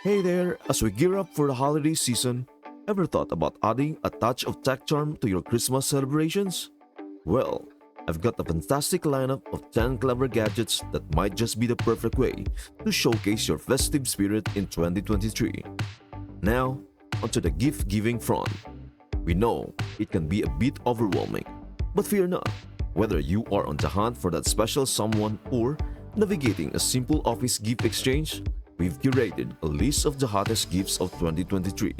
Hey there, as we gear up for the holiday season, ever thought about adding a touch of tech charm to your Christmas celebrations? Well, I've got a fantastic lineup of 10 clever gadgets that might just be the perfect way to showcase your festive spirit in 2023. Now, onto the gift-giving front. We know it can be a bit overwhelming, but fear not. Whether you are on the hunt for that special someone or navigating a simple office gift exchange, we've curated a list of the hottest gifts of 2023.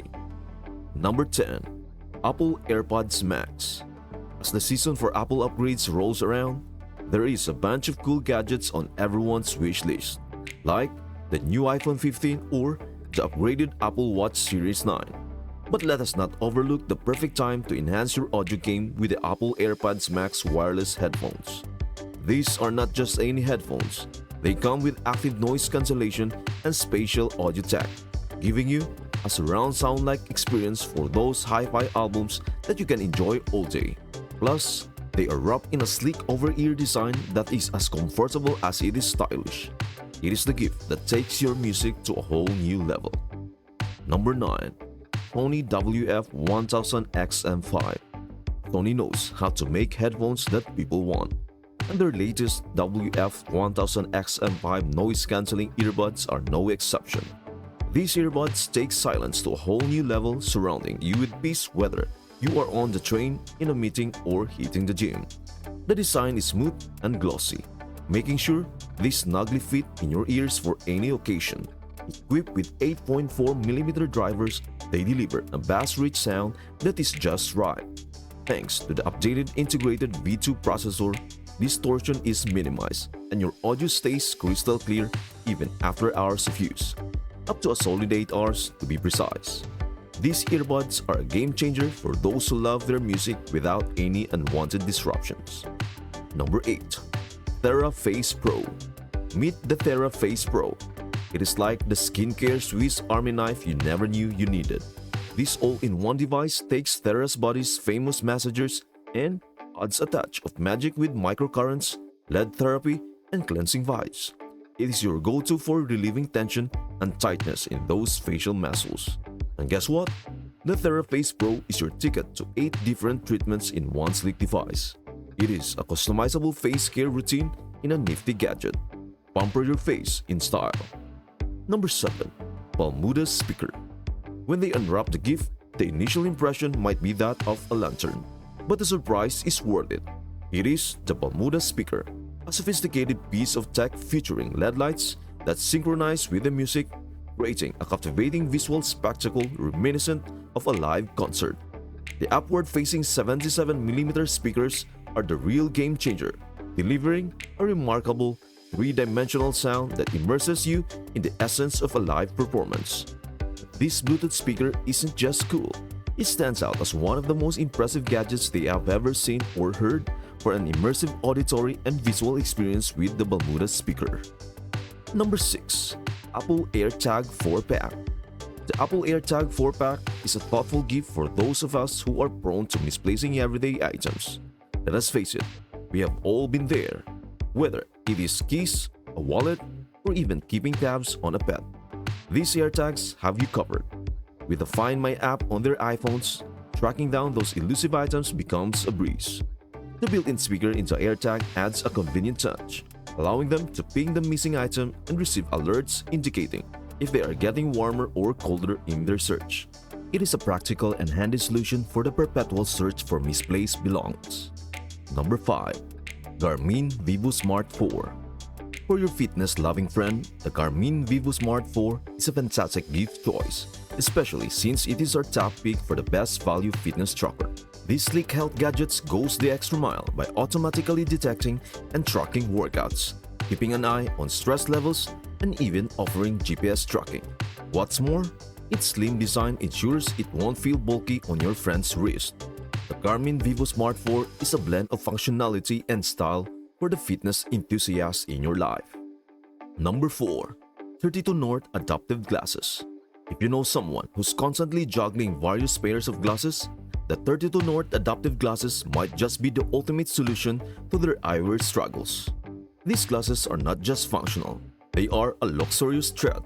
Number 10. Apple Airpods Max. As the season for Apple upgrades rolls around, there is a bunch of cool gadgets on everyone's wish list, like the new iPhone 15 or the upgraded Apple Watch Series 9. But let us not overlook the perfect time to enhance your audio game with the Apple Airpods Max wireless headphones. These are not just any headphones. They come with active noise cancellation and spatial audio tech, giving you a surround sound-like experience for those hi-fi albums that you can enjoy all day. Plus, they are wrapped in a sleek over-ear design that is as comfortable as it is stylish. It is the gift that takes your music to a whole new level. Number 9. Sony WF-1000XM5. Sony knows how to make headphones that people want, and their latest WF-1000XM5 noise-canceling earbuds are no exception. These earbuds take silence to a whole new level, surrounding you with peace whether you are on the train, in a meeting, or hitting the gym. The design is smooth and glossy, making sure they snugly fit in your ears for any occasion. Equipped with 8.4mm drivers, they deliver a bass-rich sound that is just right. Thanks to the updated integrated V2 processor, distortion is minimized and your audio stays crystal clear even after hours of use, up to a solid 8 hours to be precise. These earbuds are a game changer for those who love their music without any unwanted disruptions. Number 8. Thera Face PRO. Meet the Thera Face PRO. It is like the skincare Swiss Army knife you never knew you needed. This all-in-one device takes Thera's body's famous massagers and adds a touch of magic with microcurrents, LED therapy, and cleansing vibes. It is your go-to for relieving tension and tightness in those facial muscles. And guess what? The Thera Face PRO is your ticket to 8 different treatments in one sleek device. It is a customizable face care routine in a nifty gadget. Pamper your face in style. Number 7. Balmuda Speaker. When they unwrap the gift, the initial impression might be that of a lantern, but the surprise is worth it. It is the Balmuda Speaker, a sophisticated piece of tech featuring LED lights that synchronize with the music, creating a captivating visual spectacle reminiscent of a live concert. The upward-facing 77mm speakers are the real game changer, delivering a remarkable 3-dimensional sound that immerses you in the essence of a live performance. This Bluetooth speaker isn't just cool, it stands out as one of the most impressive gadgets they have ever seen or heard for an immersive auditory and visual experience with the Balmuda speaker. Number 6. Apple AirTag 4-Pack. The Apple AirTag 4-Pack is a thoughtful gift for those of us who are prone to misplacing everyday items. Let us face it, we have all been there, whether it is keys, a wallet, or even keeping tabs on a pet. These AirTags have you covered. With the Find My app on their iPhones, tracking down those elusive items becomes a breeze. The built-in speaker into AirTag adds a convenient touch, allowing them to ping the missing item and receive alerts indicating if they are getting warmer or colder in their search. It is a practical and handy solution for the perpetual search for misplaced belongings. Number 5. Garmin Vívosmart 4. For your fitness-loving friend, the Garmin Vívosmart 4 is a fantastic gift choice, especially since it is our top pick for the best value fitness tracker. This sleek health gadget goes the extra mile by automatically detecting and tracking workouts, keeping an eye on stress levels, and even offering GPS tracking. What's more, its slim design ensures it won't feel bulky on your friend's wrist. The Garmin Vívosmart 4 is a blend of functionality and style for the fitness enthusiast in your life. Number 4. 32 North Adaptive Glasses. If you know someone who's constantly juggling various pairs of glasses, the 32 North adaptive glasses might just be the ultimate solution to their eyewear struggles. These glasses are not just functional, they are a luxurious treat.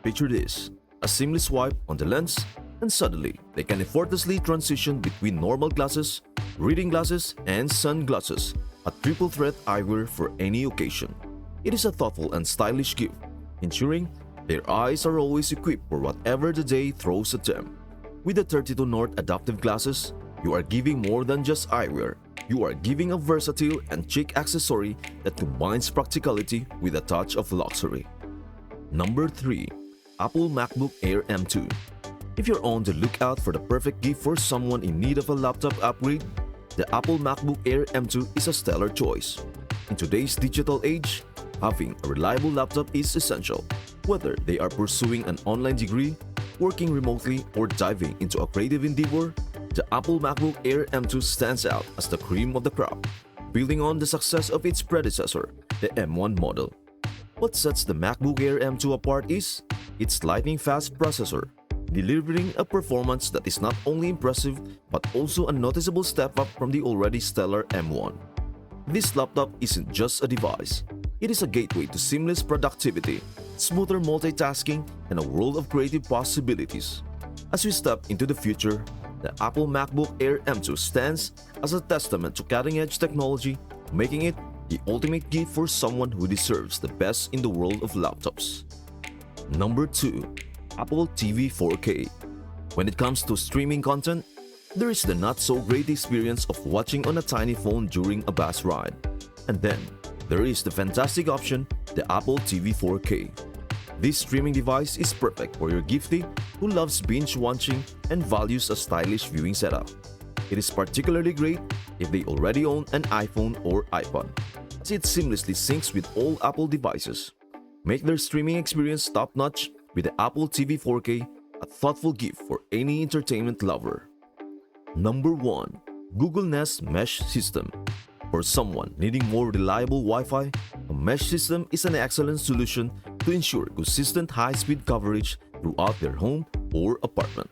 Picture this, a seamless swipe on the lens, and suddenly they can effortlessly transition between normal glasses, reading glasses, and sunglasses, a triple threat eyewear for any occasion. It is a thoughtful and stylish gift, ensuring their eyes are always equipped for whatever the day throws at them. With the 32 North adaptive glasses, you are giving more than just eyewear. You are giving a versatile and chic accessory that combines practicality with a touch of luxury. Number 3. Apple MacBook Air M2. If you're on the lookout for the perfect gift for someone in need of a laptop upgrade, the Apple MacBook Air M2 is a stellar choice. In today's digital age, having a reliable laptop is essential. Whether they are pursuing an online degree, working remotely, or diving into a creative endeavor, the Apple MacBook Air M2 stands out as the cream of the crop, building on the success of its predecessor, the M1 model. What sets the MacBook Air M2 apart is its lightning-fast processor, delivering a performance that is not only impressive but also a noticeable step up from the already stellar M1. This laptop isn't just a device, it is a gateway to seamless productivity, smoother multitasking, and a world of creative possibilities. As we step into the future, the Apple MacBook Air M2 stands as a testament to cutting-edge technology, making it the ultimate gift for someone who deserves the best in the world of laptops. Number 2. Apple TV 4K. When it comes to streaming content, there is the not-so-great experience of watching on a tiny phone during a bus ride. And then, there is the fantastic option, the Apple TV 4K. This streaming device is perfect for your giftie who loves binge-watching and values a stylish viewing setup. It is particularly great if they already own an iPhone or iPod, as it seamlessly syncs with all Apple devices. Make their streaming experience top-notch with the Apple TV 4K, a thoughtful gift for any entertainment lover. Number 1. Google Nest Mesh System. For someone needing more reliable Wi-Fi, a mesh system is an excellent solution to ensure consistent high-speed coverage throughout their home or apartment.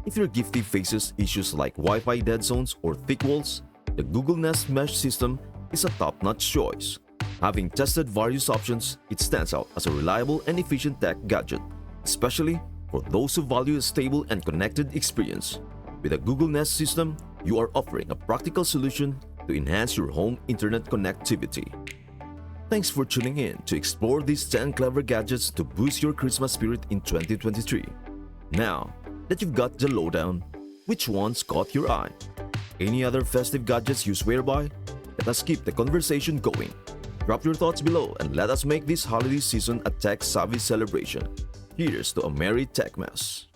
If your giftie faces issues like Wi-Fi dead zones or thick walls, the Google Nest Mesh System is a top-notch choice. Having tested various options, it stands out as a reliable and efficient tech gadget, especially for those who value a stable and connected experience. With a Google Nest system, you are offering a practical solution to enhance your home internet connectivity. Thanks for tuning in to explore these 10 clever gadgets to boost your Christmas spirit in 2023. Now that you've got the lowdown, which ones caught your eye? Any other festive gadgets you swear by? Let us keep the conversation going. Drop your thoughts below and let us make this holiday season a tech-savvy celebration. Here's to a merry Techmas!